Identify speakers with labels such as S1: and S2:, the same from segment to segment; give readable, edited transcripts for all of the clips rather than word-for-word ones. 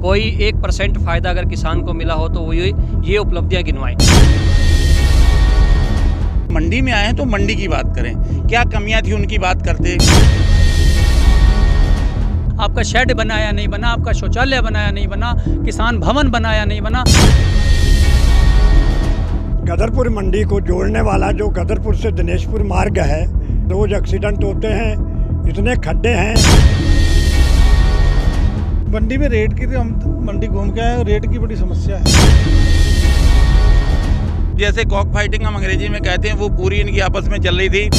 S1: कोई 1% फ़ायदा अगर किसान को मिला हो तो वो ये उपलब्धियां गिनवाएं।
S2: मंडी में आए हैं तो मंडी की बात करें, क्या कमियां थी उनकी बात करते।
S1: आपका शेड बनाया नहीं बना, आपका शौचालय बनाया नहीं बना, किसान भवन बनाया नहीं बना।
S3: गदरपुर मंडी को जोड़ने वाला जो गदरपुर से दिनेशपुर मार्ग है, रोज एक्सीडेंट होते हैं, इतने खड्डे हैं।
S4: मंडी में रेट की तो हम मंडी घूम के आए, रेट की बड़ी समस्या है।
S2: जैसे कॉक फाइटिंग हम अंग्रेजी में कहते हैं, वो पूरी इनकी आपस में चल रही थी।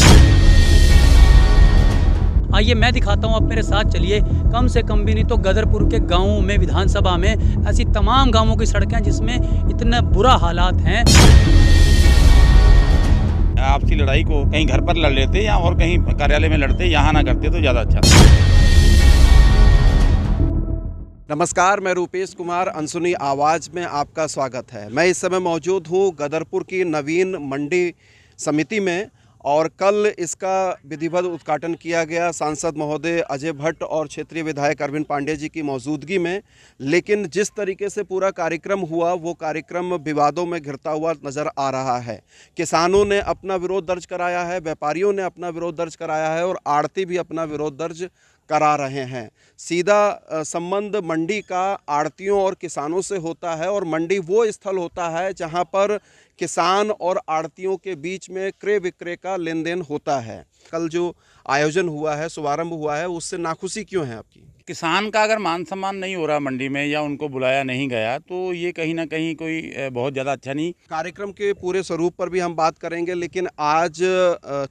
S1: आइए मैं दिखाता हूँ, आप मेरे साथ चलिए। कम से कम भी नहीं तो गदरपुर के गाँवों में, विधानसभा में ऐसी तमाम गाँवों की सड़कें जिसमें इतने बुरा हालात हैं।
S2: आपसी लड़ाई को कहीं घर पर लड़ लेते या और कहीं कार्यालय में लड़ते, यहाँ ना करते तो ज़्यादा अच्छा था।
S5: नमस्कार, मैं रूपेश कुमार, अनसुनी आवाज़ में आपका स्वागत है। मैं इस समय मौजूद हूँ गदरपुर की नवीन मंडी समिति में और कल इसका विधिवत उद्घाटन किया गया सांसद महोदय अजय भट्ट और क्षेत्रीय विधायक अरविंद पांडे जी की मौजूदगी में। लेकिन जिस तरीके से पूरा कार्यक्रम हुआ वो कार्यक्रम विवादों में घिरता हुआ नज़र आ रहा है। किसानों ने अपना विरोध दर्ज कराया है, व्यापारियों ने अपना विरोध दर्ज कराया है और आढ़ती भी अपना विरोध दर्ज करा रहे हैं। सीधा संबंध मंडी का आढ़तियों और किसानों से होता है और मंडी वो स्थल होता है जहां पर किसान और आढ़तियों के बीच में क्रय विक्रय का लेन देन होता है। कल जो आयोजन हुआ है, शुभारंभ हुआ है, उससे नाखुशी क्यों है आपकी?
S2: किसान का अगर मान सम्मान नहीं हो रहा मंडी में या उनको बुलाया नहीं गया तो ये कहीं ना कहीं कोई बहुत ज़्यादा अच्छा नहीं।
S5: कार्यक्रम के पूरे स्वरूप पर भी हम बात करेंगे, लेकिन आज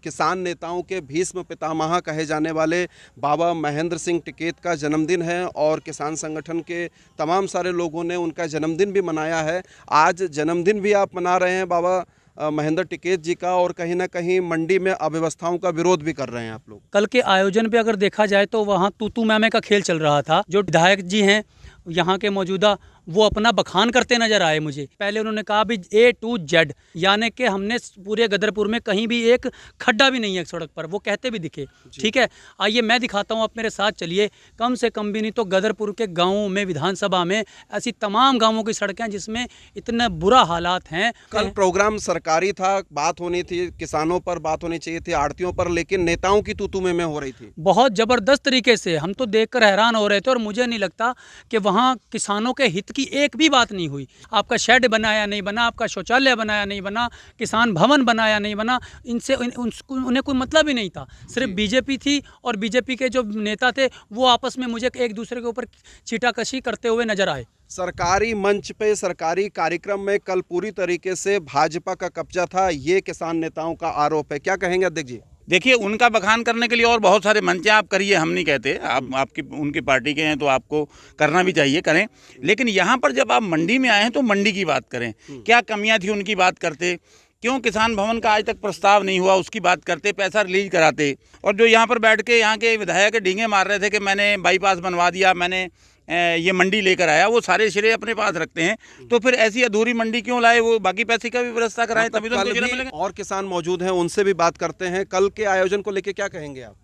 S5: किसान नेताओं के भीष्म पितामह कहे जाने वाले बाबा महेंद्र सिंह टिकैत का जन्मदिन है और किसान संगठन के तमाम सारे लोगों ने उनका जन्मदिन भी मनाया है। आज जन्मदिन भी आप मना रहे हैं बाबा महेंद्र टिकैत जी का और कहीं ना कहीं मंडी में अव्यवस्थाओं का विरोध भी कर रहे हैं आप लोग।
S1: कल के आयोजन पे अगर देखा जाए तो वहाँ तू मैमे का खेल चल रहा था। जो विधायक जी हैं यहाँ के मौजूदा, वो अपना बखान करते नजर आए मुझे। पहले उन्होंने कहा भी A to Z, यानी कि हमने पूरे गदरपुर में कहीं भी एक खड्डा भी नहीं है सड़क पर, वो कहते भी दिखे। ठीक है, आइए मैं दिखाता हूँ, आप मेरे साथ चलिए। कम से कम भी नहीं तो गदरपुर के गाँवों में, विधानसभा में ऐसी तमाम गाँवों की सड़कें जिसमें इतने बुरा हालात हैं।
S5: कल प्रोग्राम सरकारी था, बात होनी थी, किसानों पर बात होनी चाहिए थी, आढ़तियों पर, लेकिन नेताओं की तू में हो रही थी
S1: बहुत ज़बरदस्त तरीके से। हम तो देखकर हैरान हो रहे थे और मुझे नहीं लगता कि वहाँ किसानों के हित की एक भी बात नहीं हुई। आपका शेड बनाया नहीं बना, आपका शौचालय बनाया नहीं बना, किसान भवन बनाया नहीं बना, इनसे उन्हें कोई मतलब ही नहीं था। सिर्फ बीजेपी थी और बीजेपी के जो नेता थे वो आपस में मुझे एक दूसरे के ऊपर छीटाकशी करते हुए नजर आए।
S5: सरकारी मंच पे, सरकारी कार्यक्रम में कल पूरी तरीके से भाजपा का कब्जा था, ये किसान नेताओं का आरोप है। क्या कहेंगे अध्यक्ष जी?
S2: देखिए, उनका बखान करने के लिए और बहुत सारे मंच हैं, आप करिए, हम नहीं कहते। आप आपकी उनकी पार्टी के हैं तो आपको करना भी चाहिए, करें। लेकिन यहाँ पर जब आप मंडी में आए हैं तो मंडी की बात करें, क्या कमियां थी उनकी बात करते। क्यों किसान भवन का आज तक प्रस्ताव नहीं हुआ उसकी बात करते, पैसा रिलीज कराते। और जो यहाँ पर बैठ के यहाँ के विधायक डींगे मार रहे थे कि मैंने बाईपास बनवा दिया, मैंने ये मंडी लेकर आया, वो सारे श्रेय अपने पास रखते हैं। तो फिर ऐसी अधूरी मंडी क्यों लाए? वो बाकी पैसे का भी व्यवस्था कराएं, तभी तो मिलेगा।
S5: और किसान मौजूद हैं, उनसे भी बात करते हैं। कल के आयोजन को लेकर क्या कहेंगे आप?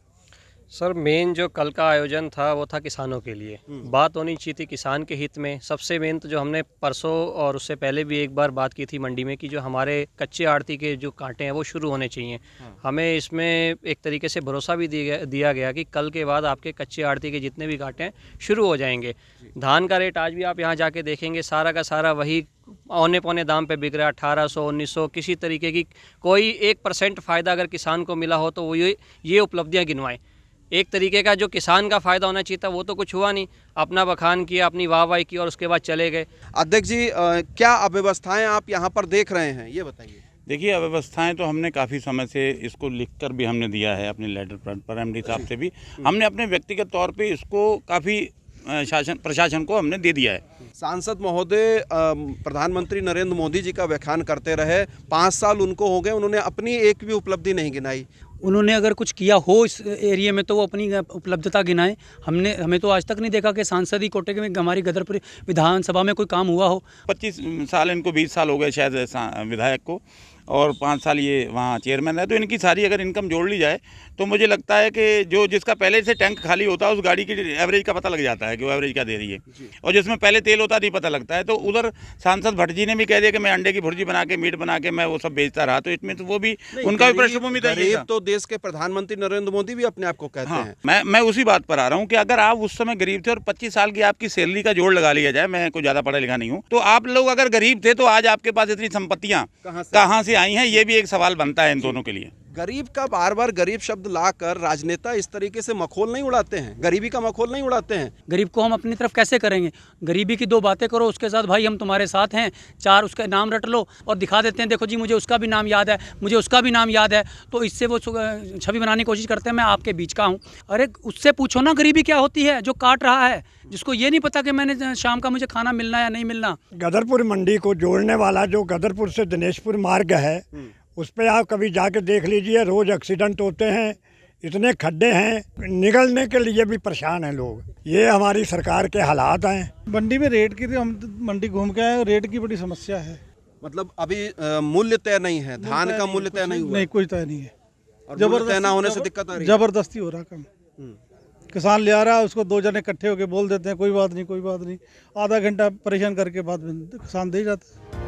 S6: सर, मेन जो कल का आयोजन था वो था किसानों के लिए। बात होनी चाहिए थी किसान के हित में। सबसे मेन तो जो हमने परसों और उससे पहले भी एक बार बात की थी मंडी में कि जो हमारे कच्चे आढ़ती के जो कांटे हैं वो शुरू होने चाहिए। हमें इसमें एक तरीके से भरोसा भी दिया गया कि कल के बाद आपके कच्चे आढ़ती के जितने भी कांटे हैं शुरू हो जाएंगे। धान का रेट आज भी आप यहाँ जाके देखेंगे सारा का सारा वही औने पौने दाम पे बिक रहा है, 1800 1900। किसी तरीके की कोई 1% फ़ायदा अगर किसान को मिला हो तो वो ये उपलब्धियाँ गिनवाएं। एक तरीके का जो किसान का फ़ायदा होना चाहिए था वो तो कुछ हुआ नहीं। अपना बखान किया, अपनी वाहवाही की और उसके बाद चले गए।
S5: अध्यक्ष जी, क्या अव्यवस्थाएं आप यहाँ पर देख रहे हैं, ये बताइए।
S2: देखिए, अव्यवस्थाएं तो हमने काफ़ी समय से इसको लिखकर भी हमने दिया है अपने लेटर पर, एमडी साहब से भी हमने अपने व्यक्तिगत तौर पे इसको काफ़ी प्रशासन को हमने दे दिया है।
S5: सांसद महोदय प्रधानमंत्री नरेंद्र मोदी जी का व्याख्यान करते रहे, 5 साल उनको हो गए, उन्होंने अपनी एक भी उपलब्धि नहीं गिनाई।
S1: उन्होंने अगर कुछ किया हो इस एरिया में तो वो अपनी उपलब्धता गिनाएं। हमें तो आज तक नहीं देखा कि सांसदी कोटे में हमारी गदरपुर विधानसभा में कोई काम हुआ हो।
S2: 25 साल, इनको 20 साल हो गए शायद विधायक को। और 5 साल ये वहाँ चेयरमैन है, तो इनकी सारी अगर इनकम जोड़ ली जाए तो मुझे लगता है कि जो जिसका पहले से टैंक खाली होता है उस गाड़ी की एवरेज का पता लग जाता है कि वो एवरेज क्या दे रही है, और जिसमें पहले तेल होता नहीं पता लगता है। तो उधर सांसद भट्ट जी ने भी कह दिया कि मैं अंडे की भुर्जी बना के मीट बना के मैं वो सब बेचता रहा, तो इसमें तो वो भी उनका भी पृष्ठभूमि
S5: गरीब तो देश के प्रधानमंत्री नरेंद्र मोदी भी अपने आप को कहते हैं।
S2: मैं उसी बात पर आ रहा हूँ कि अगर आप उस समय गरीब थे और 25 साल की आपकी सैलरी का जोड़ लगा लिया जाए, मैं कोई ज़्यादा पढ़ा लिखा नहीं हूँ, तो आप लोग अगर गरीब थे तो आज आपके पास इतनी संपत्तियाँ कहाँ से आई हैं, ये भी एक सवाल बनता है इन दोनों के लिए।
S5: गरीब का बार बार गरीब शब्द लाकर राजनेता इस तरीके से मखौल नहीं उड़ाते हैं, गरीबी का मखौल नहीं उड़ाते हैं।
S1: गरीब को हम अपनी तरफ कैसे करेंगे? गरीबी की 2 बातें करो, उसके साथ भाई हम तुम्हारे साथ हैं, 4 उसका नाम रट लो और दिखा देते हैं, देखो जी मुझे उसका भी नाम याद है, मुझे उसका भी नाम याद है, तो इससे वो छवि बनाने की कोशिश करते हैं मैं आपके बीच का हूँ। अरे उससे पूछो ना गरीबी क्या होती है, जो काट रहा है, जिसको ये नहीं पता कि मैंने शाम का मुझे खाना मिलना या नहीं मिलना।
S3: गदरपुर मंडी को जोड़ने वाला जो गदरपुर से दिनेशपुर मार्ग है, उस पे आप कभी जाके देख लीजिए, रोज एक्सीडेंट होते हैं, इतने खड्डे हैं, निकलने के लिए भी परेशान हैं लोग। ये हमारी सरकार के हालात हैं।
S4: मंडी में रेट की हम मंडी घूम के आए, रेट की बड़ी समस्या है।
S5: मतलब अभी मूल्य तय नहीं है, धान का मूल्य तय नहीं हुआ,
S4: नहीं कोई तय नहीं है,
S5: और मूल्य तय ना होने से दिक्कत आ रही है।
S4: जबरदस्ती हो रहा काम। किसान ले आ रहा है, उसको 2 जने इकट्ठे होकर बोल देते हैं कोई बात नहीं कोई बात नहीं, आधा घंटा परेशान करके बाद में किसान दे जाता है।